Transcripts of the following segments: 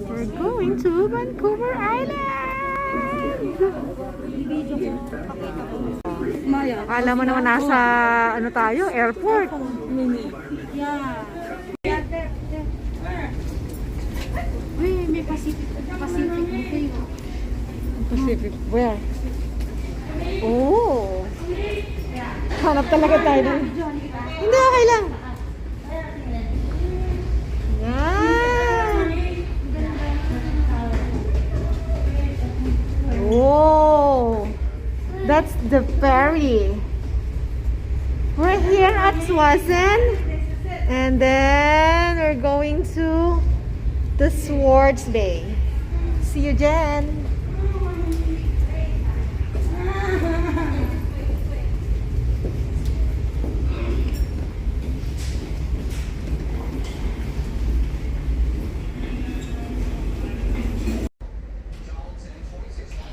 We're going to Vancouver Island! Akala mo naman nasa ano tayo, airport. Yeah. Uy, may Pacific buffet. Pacific, where? Oh! Hanap talaga tayo doon. Hindi, okay lang. Yan! Oh! That's the ferry. We're here at Swasen. And then we're going to the Swartz Bay. See you, Jen.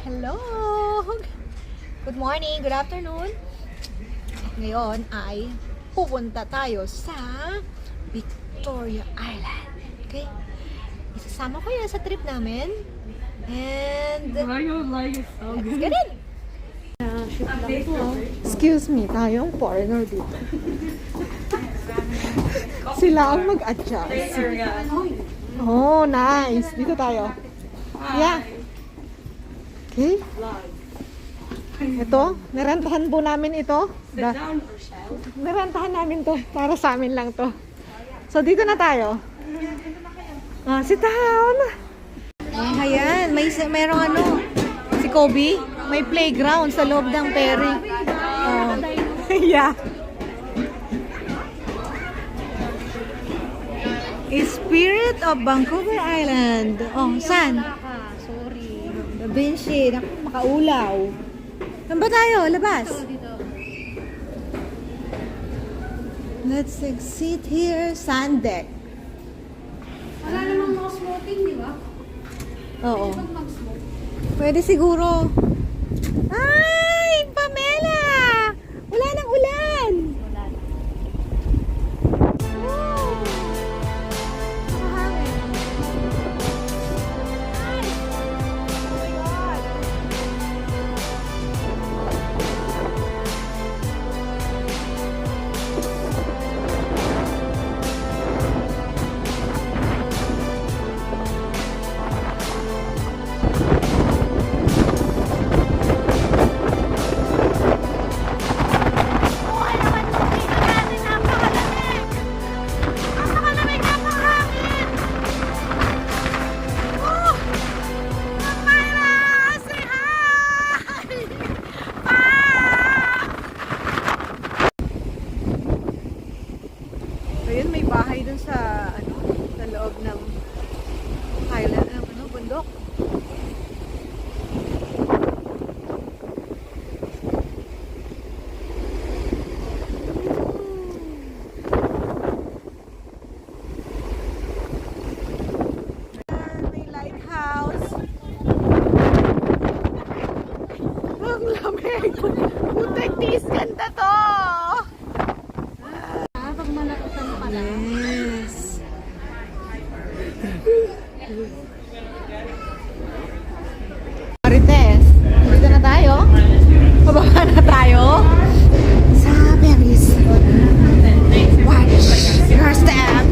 Hello! Good morning, good afternoon. Ngayon ay pupunta tayo sa Victoria Island. Okay? Isasama ko yan sa trip namin. And let's get it! Excuse me, tayong foreigner dito. Sila ang mag-adjust. Oh, nice. Dito tayo. Yeah. Okay. Ito, narentahan po namin ito. Narentahan namin to. Para sa amin lang to. So, dito na tayo. Sit down. Ayan, mayroong ano, si Kobe, may playground sa loob ng ferry. Yeah. Spirit of Vancouver Island. Oh, saan? Sorry. Benshi, naku, makaulaw. Saan ba tayo? Labas? Let's exit here. Sand deck. Wala namang mga smoking, di ba? Oo. Pag mag-smoke. Pwede siguro. Ay, Pamela! Wala nang ulan! Wala. Oh! Mahangin. Ay! Oh my God! Ayun, may bahay dun sa ano, sa loob ng highland, ano, bundok. Ayan, may lighthouse. Ang lamig! Putek, tis, ganda to! Pag malakutan pala. Yes. Marites, dito na tayo. Pababa na tayo. Sa berries. Watch your step.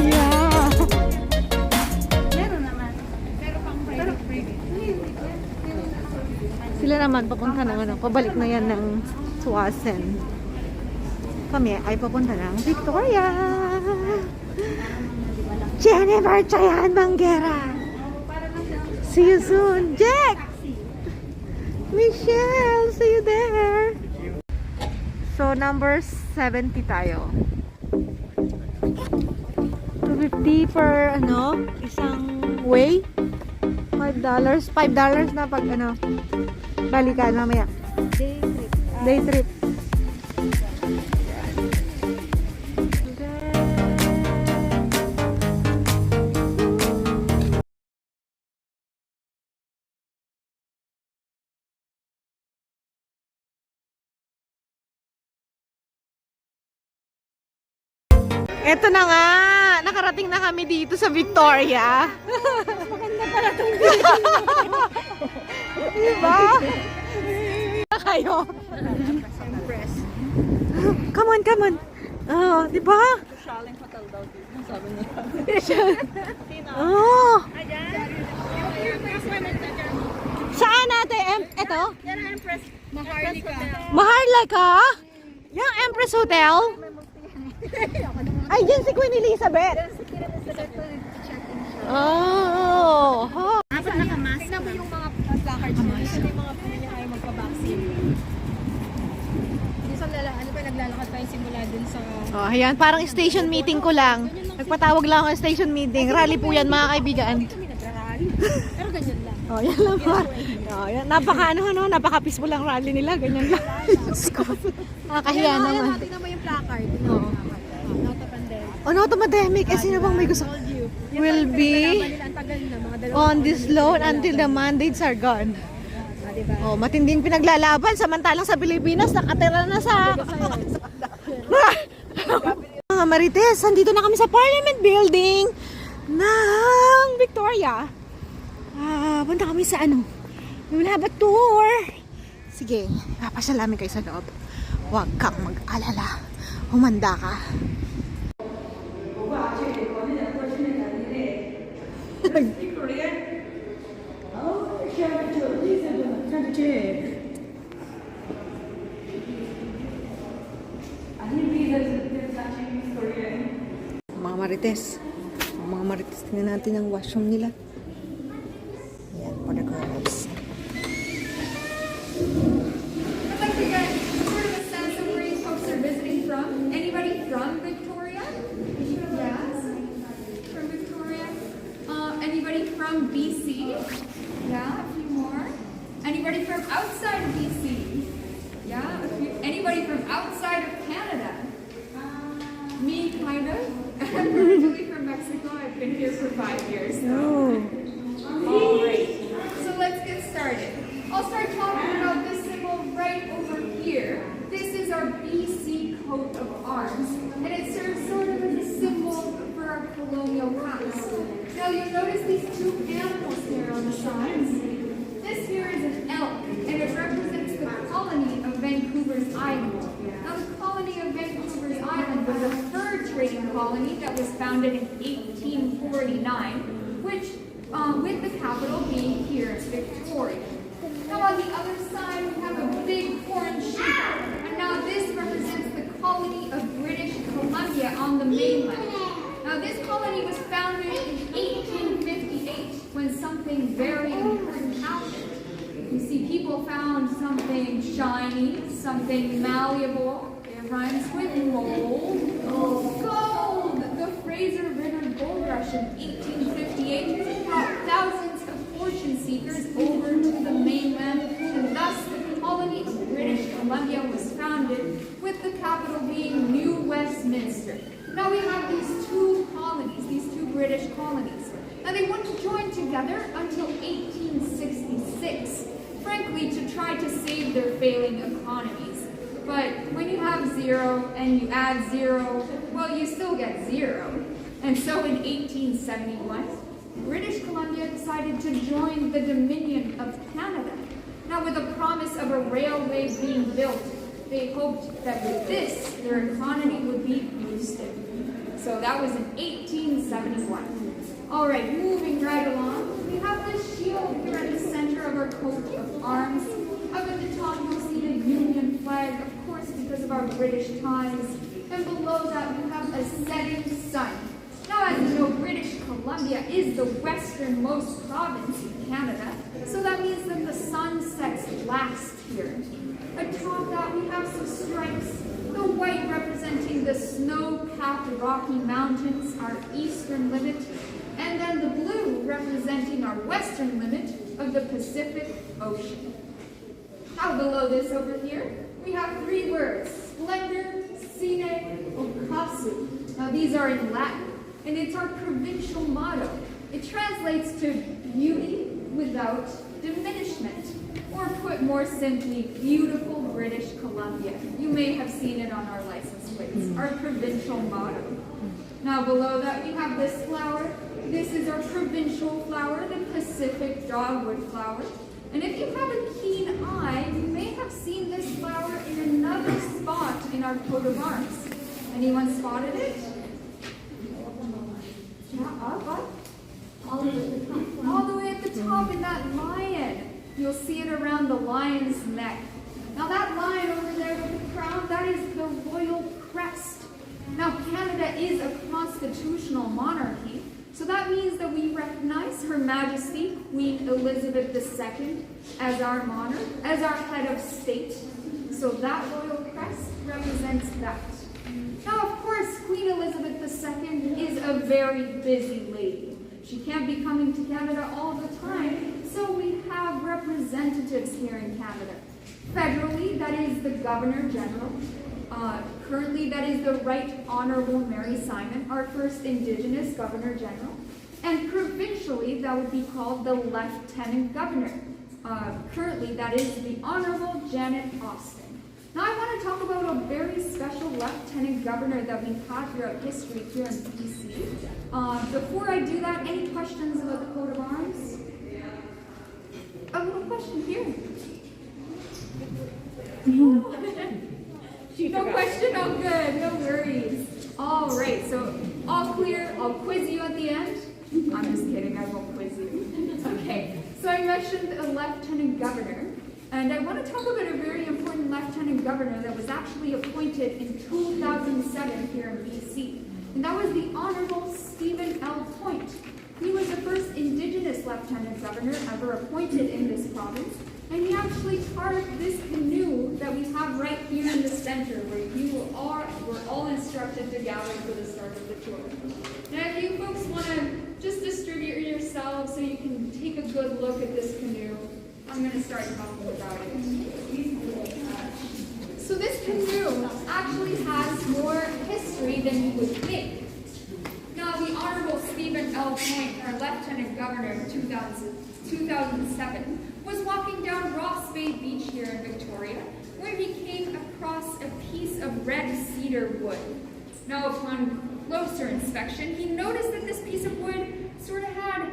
Yeah. Meron naman. Pero pang private. Sila naman papunta ng ano, pabalik na yan ng Swasen. Kami ay papunta ng Victoria. Jennifer Chayan Banguera. See you soon, Jack. Michelle, see you there. So number 70 tayo. 250 per ano, isang way. $5. $5 na pag ano, balikan mamaya. Day trip. Day trip. Eto na nga, nakarating na kami dito sa Victoria. Maganda pala itong Diba? Kayo. Empress. Come on, come on. Oh, diba? Shaling hotel daw dito. Sabi niya. Oh. Saan natin? Eto? Yan ang Empress. Maharlika. Maharlika? Yung Empress Hotel? Ay, dyan si Queen Elizabeth. Oh. Dapat nakamask. Tignan mo yung mga placards niya. Yung mga pili niya ay magpa-vaccine. Isang ano pa, naglalakad pa yung simula dun sa... Oh, ayan, parang station meeting ko lang. Nagpatawag lang ako ng station meeting. Rally po yan, mga kaibigan. Kami nagrarally. Pero ganyan lang. Oh, yan lang po. Oh, yan. Napaka-peaceful lang rally nila. Ganyan lang. Nakakahiya naman. Tignan mo yung placard. Oo. Not a pandemic. Oh, no, to pandemic. Eh, sino bang may gusto? Will be on this loan until the mandates are gone. Diba? Oh, matinding pinaglalaban. Samantalang sa Pilipinas, nakatira na sa... Mga Marites, andito na kami sa Parliament Building ng Victoria. Punta kami sa ano? We'll have a tour. Sige, papasyalamin kayo sa loob. Huwag kang mag-alala. Humanda ka. Mga Marites. Mga Marites, tingnan natin ang washroom nila. Ayan, for the girls. I'd like to get sort of a sense of where you folks are visiting from. Anybody from Victoria? Yes. From Victoria. Anybody from BC? Yeah, a few more. Anybody from outside of BC? Yeah, a few. Anybody from outside of Canada? Me, kind of. I'm originally from Mexico. I've been here for 5 years now. All right. So let's get started. I'll start talking about this symbol right over here. This is our BC coat of arms, and it serves sort of as a symbol for our colonial past. Now you'll notice these two animals here on the sides. This here is an elk, and it represents the colony of Vancouver's Island. Now the colony of Vancouver's Island was a fur trading colony that was founded in 1849, which with the capital being here in Victoria. Now on the other side we have a big horned sheep, and now this represents the colony of British Columbia on the mainland. Now this colony was founded in 1858 when something very important happened. You see, people found something shiny, something malleable. It rhymes with mold. Gold! The Fraser River Gold Rush in 1858 brought thousands of fortune seekers over to the mainland, and thus the colony of British Columbia was founded, with the capital being New Westminster. Now we have these two colonies, these two British colonies. Now they wouldn't join together until 1866, frankly to try to save their failing economies. But when you have zero and you add zero, well, you still get zero. And so in 1871, British Columbia decided to join the Dominion of Canada. Now with the promise of a railway being built, they hoped that with this, their economy would be boosted. So that was in 1871. All right, moving right along, we have the shield here at the center of our coat of arms. Up at the top, you'll see the Union flag, of course, because of our British ties. And below that, we have a setting sun. Now, as you know, British Columbia is the westernmost province in Canada, so that means that the sun sets last here. Atop that, we have some stripes. The white representing the snow-capped Rocky Mountains, our eastern limit, and then the blue representing our western limit of the Pacific Ocean. Now below this over here, we have three words: splendor, sine, ocasu. Now these are in Latin, and it's our provincial motto. It translates to beauty without diminishment, or put more simply, beautiful British Columbia. You may have seen it on our license plates, our provincial motto. Now below that we have this flower. This is our provincial flower, the Pacific dogwood flower. And if you have a keen eye, you may have seen this flower in another spot in our coat of arms. Anyone spotted it? Yeah, up. All the way at the top in that lion. You'll see it around the lion's neck. Now that lion over there with the crown, that is the royal crest. Now Canada is a constitutional monarchy, so that means that we recognize Her Majesty Queen Elizabeth II as our monarch, as our head of state. So that royal crest represents that. Now of course, Queen Elizabeth II is a very busy lady. She can't be coming to Canada all the time, so we have representatives here in Canada. Federally, that is the Governor General. Currently, that is the Right Honourable Mary Simon, our first Indigenous Governor General. And provincially, that would be called the Lieutenant Governor. Currently, that is the Honourable Janet Austin. Now, I want to talk about a very special Lieutenant Governor that we've had throughout history here in BC. Before I do that, any questions about the coat of arms? A little question here. No question? Oh, good. No worries. All right. So, all clear. I'll quiz you at the end. I'm just kidding. I won't quiz you. Okay. So, I mentioned a Lieutenant Governor. And I want to talk about a very important Lieutenant Governor that was actually appointed in 2007 here in BC. And that was the Honourable Stephen L. Point. He was the first Indigenous Lieutenant Governor ever appointed in this province. And he actually carved this canoe that we have right here in the center, where we're all instructed to gather for the start of the tour. Now, if you folks want to just distribute yourselves so you can take a good look at this canoe, I'm going to start talking about it. So this canoe actually has more history than you would think. Now, the Honourable Stephen L. Point, our Lieutenant Governor in 2007, was walking down Ross Bay Beach here in Victoria, where he came across a piece of red cedar wood. Now, upon closer inspection, he noticed that this piece of wood sort of had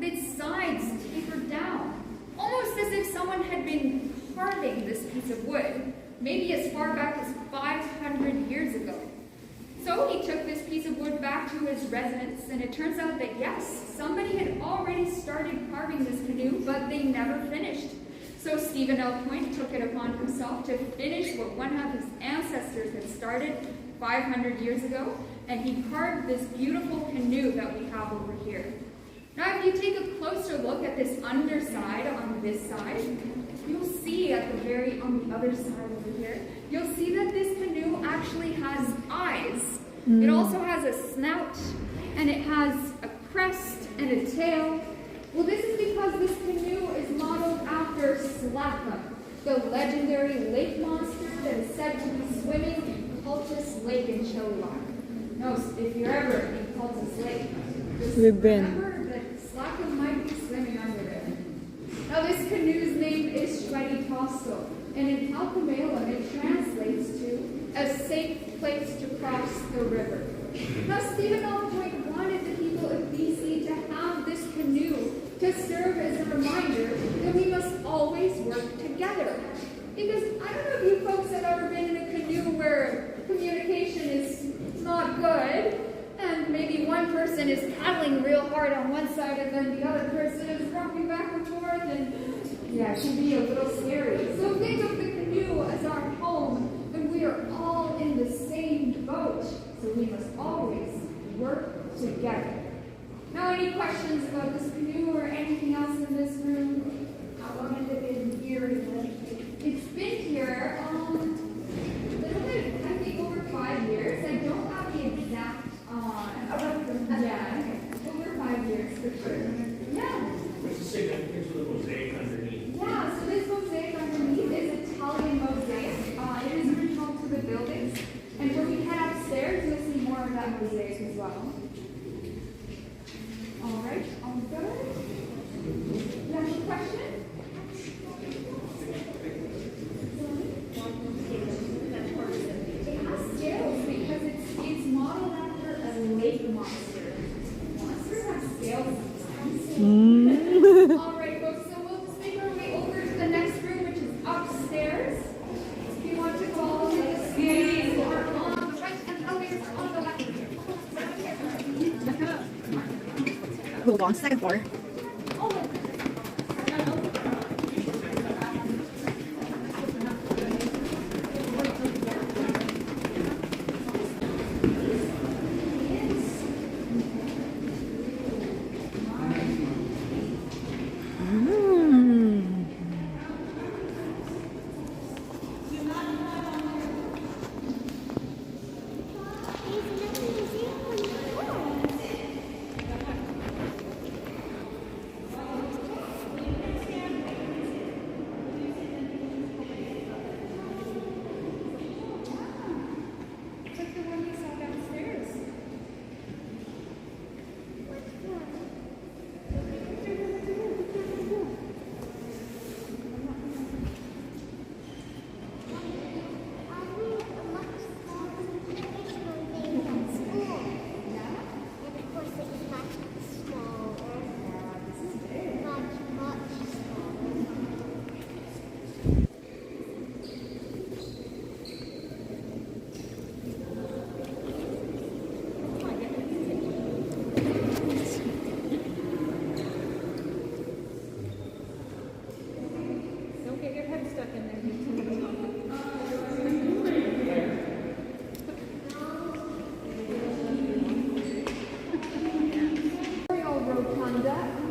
its sides tapered down, almost as if someone had been carving this piece of wood, maybe as far back as 500 years ago. So he took this piece of wood back to his residence, and it turns out that yes, somebody had already started carving this canoe, but they never finished. So Stephen L. Point took it upon himself to finish what one of his ancestors had started 500 years ago, and he carved this beautiful canoe that we have over here. Now, if you take a closer look at this underside on this side, you'll see on the other side over here, you'll see that this canoe actually has eyes. It also has a snout, and it has a crest and a tail. Well, this is because this canoe is modeled after Slackum, the legendary lake monster that is said to be swimming in Cultus Lake in Chilliwack. Now, if you're ever in Cultus Lake, just remember that Slackum might be swimming under there. Now, this canoe's name is Shweditosto, and in Halkomelem it translates to a safe place to cross the river. Now, Stephen L. Point wanted the people of BC to have this canoe to serve as a reminder that we must always work together. Because I don't know if you folks have ever been in a canoe where communication is not good, and maybe one person is paddling real hard on one side and then the other person is rocking back and forth, and yeah, it can be a little scary. So think of the canoe as our home, and we are all in the same boat, so we must always work together. Now, any questions about this canoe or anything else in this room? How long has it been here? It's been here a little bit, I think over 5 years. I don't have the exact, over 5 years for sure. Yeah. What's the significance of the mosaic underneath? Yeah, so this mosaic underneath is Italian mosaic. It is original to the buildings. And when we head upstairs, you'll see more of that mosaic as well. All right, all good? You have a question? It has scales because it's modeled after a lake we'll go on second floor.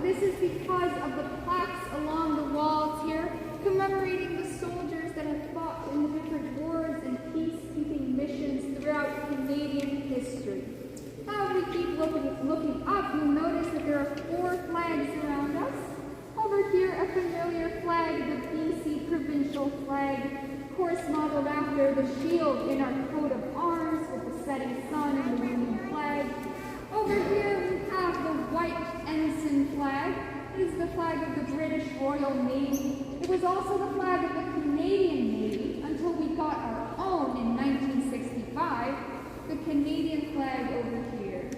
This is because of the plaques along the walls here commemorating the soldiers that have fought in the different wars and peacekeeping missions throughout Canadian history. Now we keep looking up, you'll notice that there are 4 flags around us. Over here, a familiar flag, the BC provincial flag, of course modeled after the shield in our coat of arms with the setting sun and the waving flag. Over here we have the white ensign flag. It is the flag of the British Royal Navy. It was also the flag of the Canadian Navy until we got our own in 1965, the Canadian flag over here.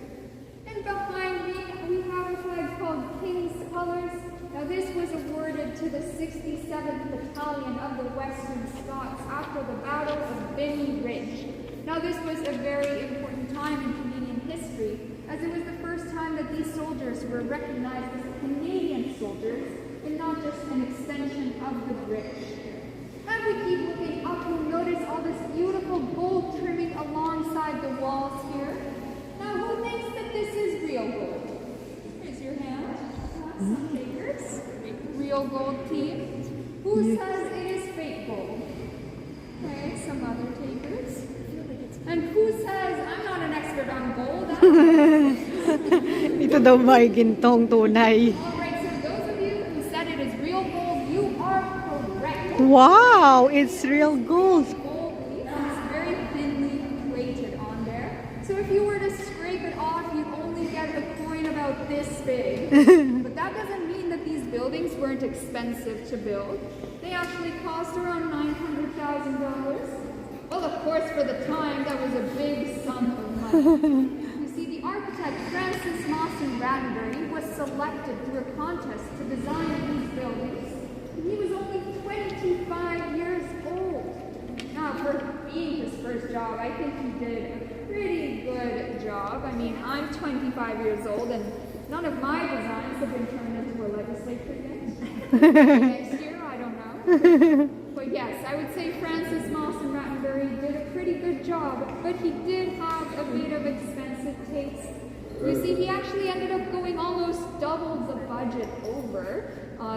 And behind me we have a flag called King's Colors. Now this was awarded to the 67th Battalion of the Western Scots after the Battle of Binney Ridge. Now this was a very important time in Canadian history, as it was the first time that these soldiers were recognized as Canadian soldiers and not just an extension of the British. As we keep looking up, you'll notice all this beautiful gold trimming alongside the walls here. Now who thinks that this is real gold? Raise your hand. Some takers. Real gold team. Who says it is fake gold? Okay, some other takers. And who says, I'm not an expert on gold? Ito daw may gintong tunay. Alright, so those of you who said it is real gold, you are correct. Wow, it's real gold. Gold leaf is very thinly weighted on there. So if you were to scrape it off, you'd only get a coin about this big. But that doesn't mean that these buildings weren't expensive to build. They actually cost around $900,000. Well, of course, for the time, that was a big sum of money. You see, the architect Francis Mawson Rattenbury was selected through a contest to design these buildings. He was only 25 years old. Now, for being his first job, I think he did a pretty good job. I mean, I'm 25 years old, and none of my designs have been turned into a legislature yet. Next year, I don't know. But yes, I would say Francis Mawson Rattenbury did a pretty good job, but he did have a bit of expensive taste. You see, he actually ended up going almost double the budget over.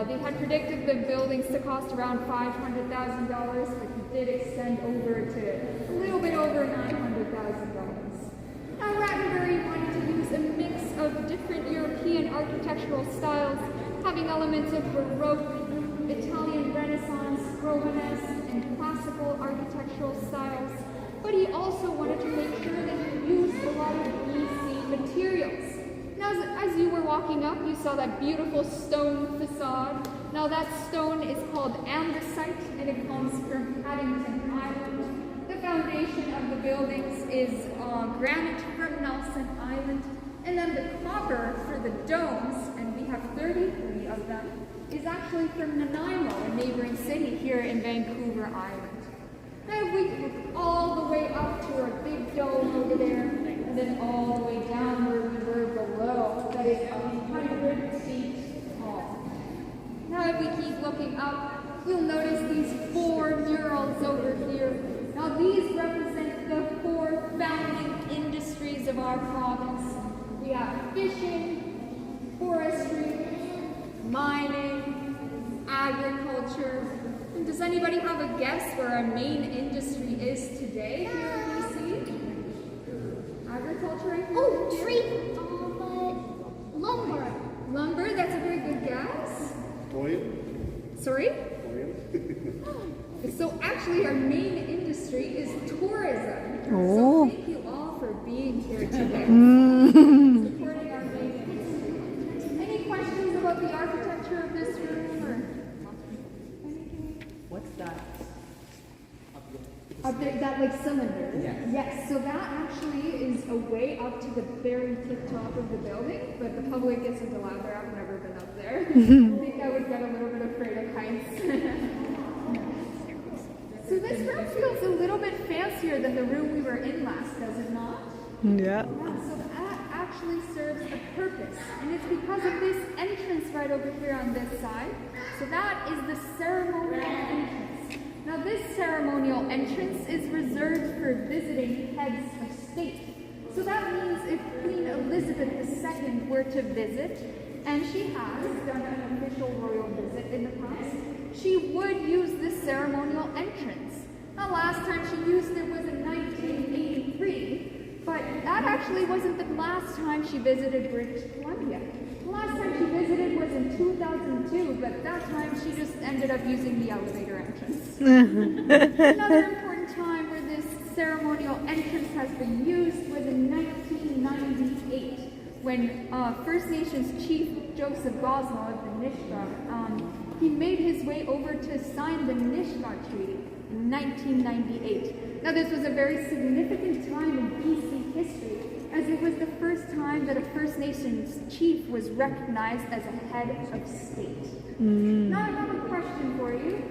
They had predicted the buildings to cost around $500,000, but he did extend over to a little bit over $900,000. Now, Rattenbury wanted to use a mix of different European architectural styles, having elements of Baroque, Italian Renaissance, Romanesque, and classical architectural styles. But he also wanted to make sure that he used a lot of BC materials. Now, as you were walking up, you saw that beautiful stone facade. Now, that stone is called andesite, and it comes from Paddington Island. The foundation of the buildings is granite from Nelson Island, and then the copper for the domes, and we have 33 of them, is actually from Nanaimo, a neighboring city here in Vancouver Island. Now we look all the way up to our big dome over there, and then all the way down where we were below, that is 100 keep looking up, you'll notice these 4 murals over here. Now these represent the 4 founding industries of our province. We have fishing, forestry, mining, agriculture. And does anybody have a guess where our main industry is today here in BC? Agriculture, I think? Oh, tree. Lumber. Lumber, that's a very good guess. Toy? Sorry? So actually our main industry is tourism. Oh. So thank you all for being here today. Supporting our main industry. Any questions about the architecture of this room or anything? What's that? Up there, that like cylinder? Yes. Yes, so that actually is a way up to the very tip top of the building, but the public isn't allowed there. I've never been up there. I think I would get a little bit afraid of heights. So this room feels a little bit fancier than the room we were in last, does it not? Yeah. Yeah, so that actually serves a purpose, and it's because of this entrance right over here on this side. So that is the ceremonial entrance. Now this ceremonial entrance is reserved for visiting heads of state. So that means if Queen Elizabeth II were to visit, and she has done an official royal visit in the past, she would use this ceremonial entrance. Now last time she used it was in 1983, but that actually wasn't the last time she visited British Columbia. The last time she visited was in 2002, but that time she just ended up using the elevator entrance. Another important time where this ceremonial entrance has been used was in 1998, when First Nations Chief Joseph Gosnell of the Nisga'a, he made his way over to sign the Nisga'a Treaty in 1998. Now this was a very significant time in BC history, as it was the first time that a First Nations chief was recognized as a head of state. Now I have a question for you.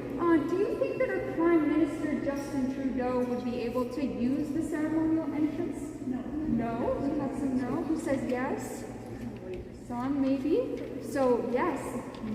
Do you think that our Prime Minister Justin Trudeau would be able to use the ceremonial entrance? No. No? We have some no. Who says yes? Some maybe? So yes.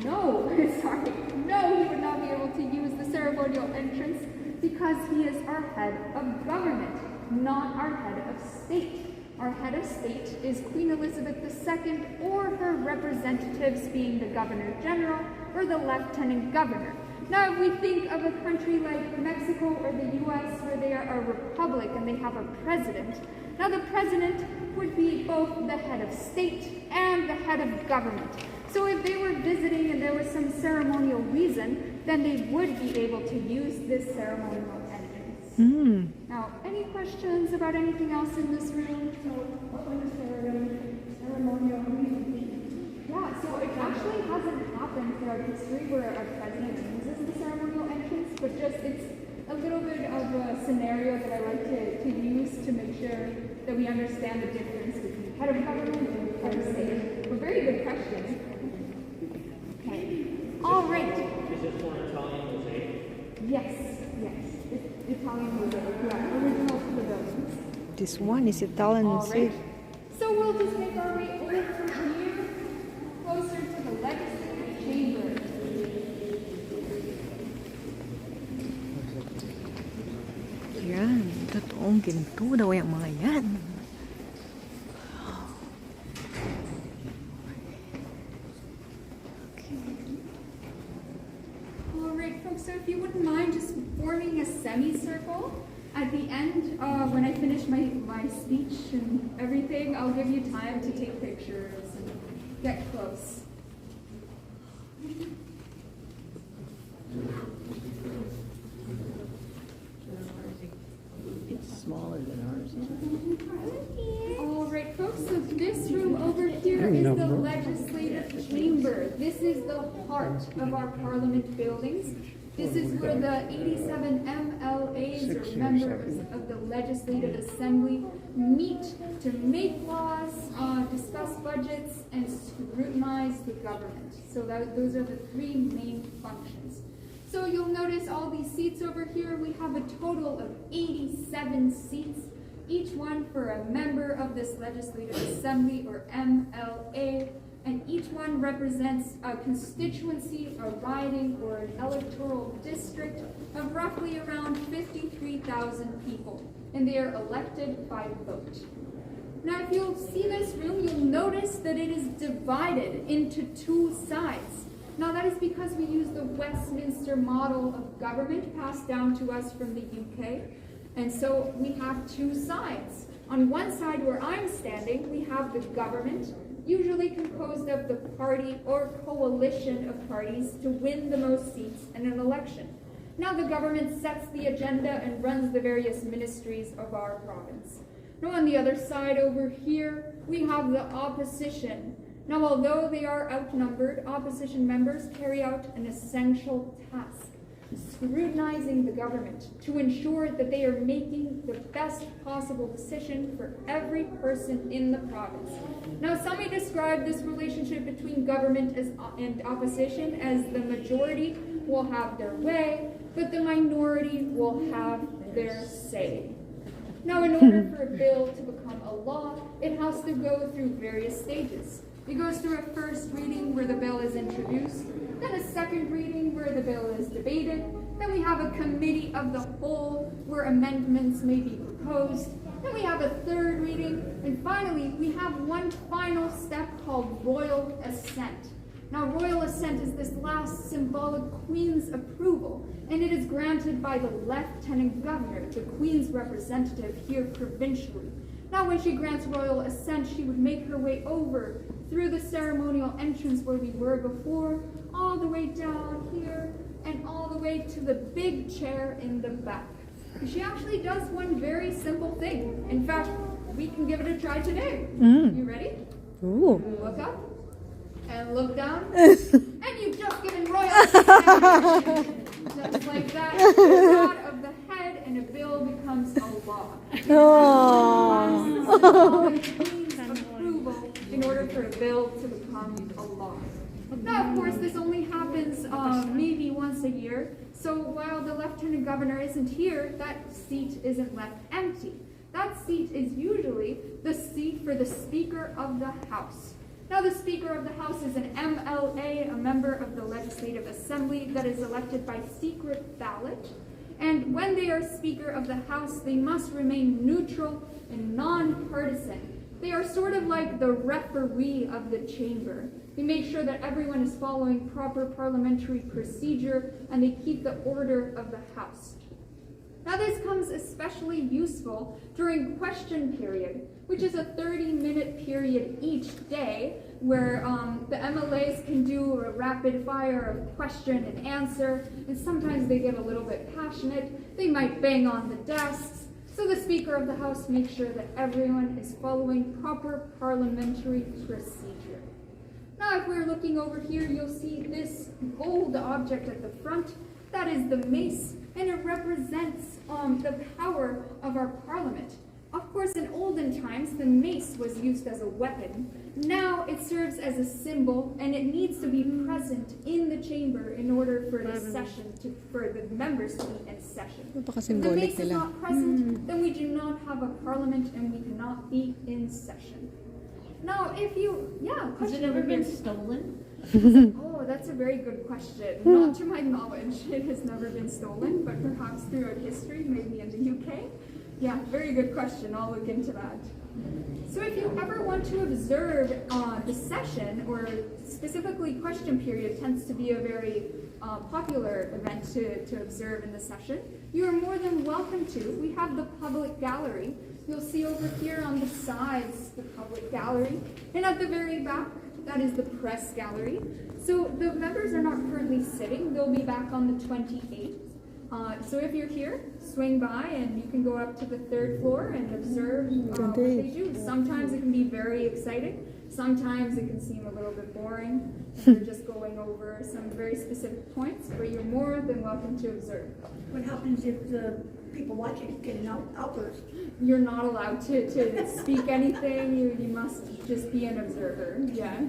No. Sorry. No, he would not be able to use the ceremonial entrance because he is our head of government, not our head of state. Our head of state is Queen Elizabeth II or her representatives being the Governor General or the Lieutenant Governor. Now if we think of a country like Mexico or the US where they are a republic and they have a president, now the president would be both the head of state and the head of government. So if they were visiting and there was some ceremonial reason, then they would be able to use this ceremonial entrance. Now, any questions about anything else in this room? Ceremonial reason. Yeah, so it actually hasn't happened throughout history where a president uses the ceremonial entrance, but just it's a little bit of a scenario that I like to use to make sure that we understand the difference between head of government and head of state. A very good question. Okay. All right. Is this one Italian mosaic? Yes, yes. It's Italian mosaic. Yeah, original to the buildings. This one is Italian. All right. So we'll just make our way over here, closer to the legislative chamber. Yan, totoong ginto daw yung mga yan. All right, folks, so if you wouldn't mind just forming a semicircle at the end, when I finish my speech and everything, I'll give you time to take pictures and get close. It's smaller than ours, isn't it? All right, folks, so this room over here is the legislative chamber. This is the heart of our parliament buildings. This is where the 87 MLAs or members of the Legislative Assembly meet to make laws, discuss budgets, and scrutinize the government. So those are the three main functions. So you'll notice all these seats over here. We have a total of 87 seats, each one for a member of this Legislative Assembly or MLA. and each one represents a constituency, a riding, or an electoral district of roughly around 53,000 people, and they are elected by vote. Now, if you'll see this room, you'll notice that it is divided into two sides. Now, that is because we use the Westminster model of government passed down to us from the UK, and so we have two sides. On one side where I'm standing, we have the government, usually composed of the party or coalition of parties to win the most seats in an election. Now the government sets the agenda and runs the various ministries of our province. Now on the other side over here, we have the opposition. Now although they are outnumbered, opposition members carry out an essential task, scrutinizing the government to ensure that they are making the best possible decision for every person in the province. Now, some may describe this relationship between government and opposition as the majority will have their way, but the minority will have their say. Now, in order for a bill to become a law, it has to go through various stages. It goes through a first reading where the bill is introduced, then a second reading where the bill is debated, then we have a committee of the whole where amendments may be proposed, then we have a third reading, and finally we have one final step called royal assent. Now royal assent is this last symbolic Queen's approval, and it is granted by the Lieutenant Governor, the Queen's representative here provincially. Now when she grants royal assent, she would make her way over through the ceremonial entrance where we were before, all the way down here, and all the way to the big chair in the back. She actually does one very simple thing. In fact, we can give it a try today. You ready? Ooh. Look up and look down, and you've just given royal assent. Just like that, the nod of the head, and a bill becomes a law. Oh. Approval in order for a bill to become a law. Now, of course, this only happens maybe once a year. So while the Lieutenant Governor isn't here, that seat isn't left empty. That seat is usually the seat for the Speaker of the House. Now, the Speaker of the House is an MLA, a member of the Legislative Assembly that is elected by secret ballot. And when they are Speaker of the House, they must remain neutral and non-partisan. They are sort of like the referee of the chamber. They make sure that everyone is following proper parliamentary procedure, and they keep the order of the House. Now this comes especially useful during question period, which is a 30-minute period each day where the MLAs can do a rapid fire of question and answer, and sometimes they get a little bit passionate. They might bang on the desks. So the Speaker of the House makes sure that everyone is following proper parliamentary procedure. Now, if we're looking over here, you'll see this gold object at the front. That is the mace, and it represents the power of our parliament. Of course, in olden times, the mace was used as a weapon. Now it serves as a symbol, and it needs to be present in the chamber in order for the session for the members to be in session. If the mace is not present, then we do not have a parliament, and we cannot be in session. Now, if you, Has it ever been stolen? Oh, that's a very good question. Not to my knowledge, it has never been stolen, but perhaps throughout history, maybe in the UK. Yeah, very good question. I'll look into that. So if you ever want to observe the session, or specifically question period tends to be a very popular event to observe in the session, you are more than welcome to. We have the public gallery. You'll see over here on the sides the public gallery, and at the very back, that is the press gallery. So the members are not currently sitting. They'll be back on the 28th. So if you're here, swing by and you can go up to the 3rd floor and observe what they do. Sometimes it can be very exciting. Sometimes it can seem a little bit boring. We're just going over some very specific points, but you're more than welcome to observe. What happens if the people watching get an outburst? You're not allowed to speak anything. You must just be an observer. Yeah.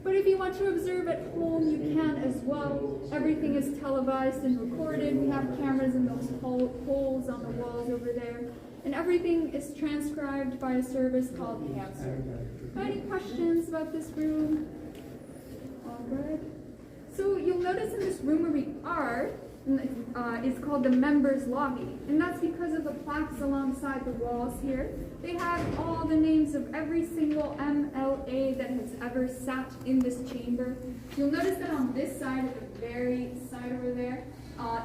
But if you want to observe at home, you can as well. Everything is televised and recorded. We have cameras in those holes on the walls over there. And everything is transcribed by a service called Cancer. Any questions about this room? good. So you'll notice in this room where we are, is called the members lobby, and that's because of the plaques alongside the walls here. They have all the names of every single MLA that has ever sat in this chamber. You'll notice that on this side, at the very side over there,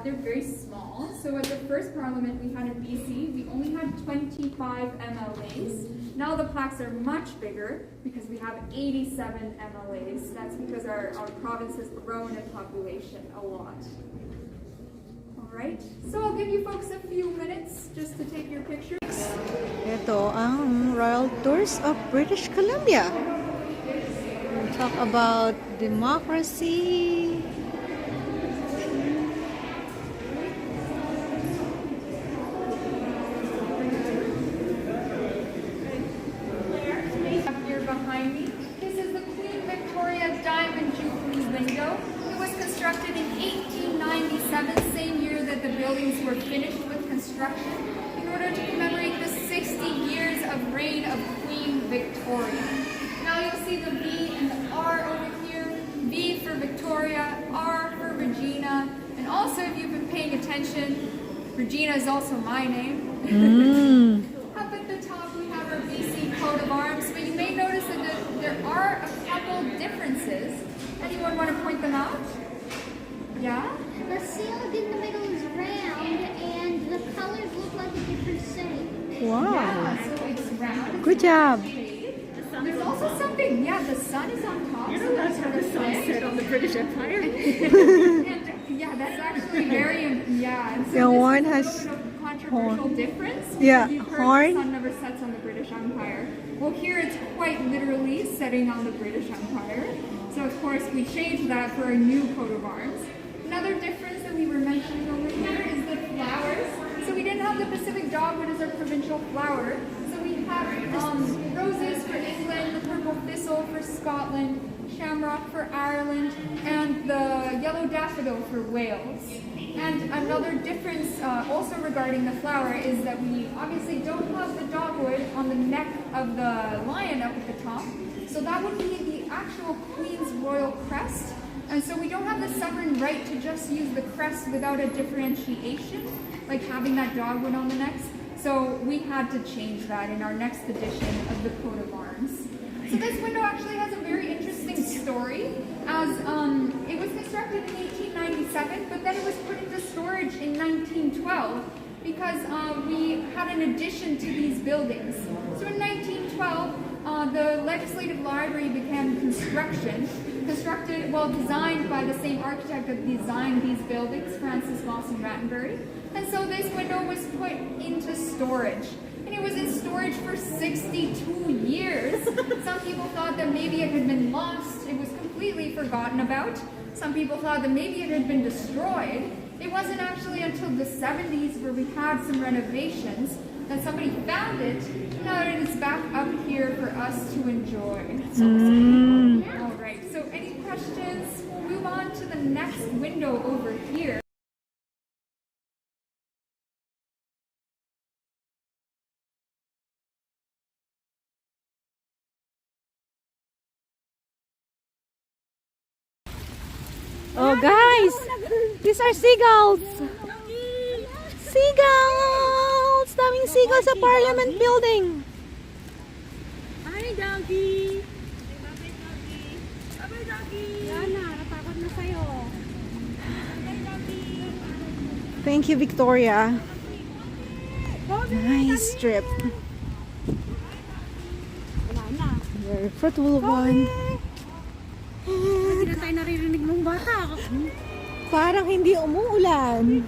they're very small. So at the first parliament we had in BC, we only had 25 MLAs. Now the plaques are much bigger because we have 87 MLAs. That's because our province has grown in population a lot. Alright, so I'll give you folks a few minutes just to take your pictures. Ito ang Royal Tours of British Columbia. We'll talk about democracy. Up here behind me, this is the Queen Victoria Diamond Jubilee window. It was constructed in 1897, same year that the buildings were finished with construction, in order to commemorate the 60 years of reign of Queen Victoria. Now you'll see the V and the R over here. V for Victoria, R for Regina, and also if you've been paying attention, Regina is also my name. Up at the top we have our BC coat of arms, but you may notice that there are a couple differences. Anyone want to point them out? Yeah? The seal in the middle is round, and the colors look like a different shape. Wow. Yeah, so it's round. Good job. There's also something, yeah, the sun is on top. So that's how the sun set on the British Empire. And, yeah, that's actually very, yeah. And so The horn this has is a little bit of a controversial difference. Yeah, You've heard horn. the sun never sets on the British Empire. Well, here it's quite literally setting on the British Empire. So of course we changed that for a new coat of arms. Another difference that we were mentioning over here is the flowers. So we didn't have the Pacific dogwood as our provincial flower. So we have roses for England, the purple thistle for Scotland, shamrock for Ireland, and the yellow daffodil for Wales. And another difference also regarding the flower is that we obviously don't have the dogwood on the neck of the lion up at the top. So that would be the actual Queen's royal crest. And so we don't have the sovereign right to just use the crest without a differentiation, like having that dogwood on the neck. So we had to change that in our next edition of the coat of arms. So this window actually has a very interesting story, as it was constructed in 1897, but then it was put into storage in 1912 because we had an addition to these buildings. So in 1912, the Legislative Library began designed by the same architect that designed these buildings, Francis Lawson Rattenbury. And so this window was put into storage. And it was in storage for 62 years. Some people thought that maybe it had been lost. It was completely forgotten about. Some people thought that maybe it had been destroyed. It wasn't actually until the 70s where we had some renovations that somebody found it. Now it is back up here for us to enjoy. All right, so any questions? We'll move on to the next window over here. Oh guys, these are seagulls. Seagulls! Daming seagulls sa Parliament building. Hi, doggy! Bye-bye, doggy! Bye-bye, doggy! Yana, natakot na sa'yo. Bye-bye, doggy! Thank you, Victoria. Nice trip. Wala na. Very fruitful one. Hindi na tayo naririnig mong bata. Parang hindi umuulan.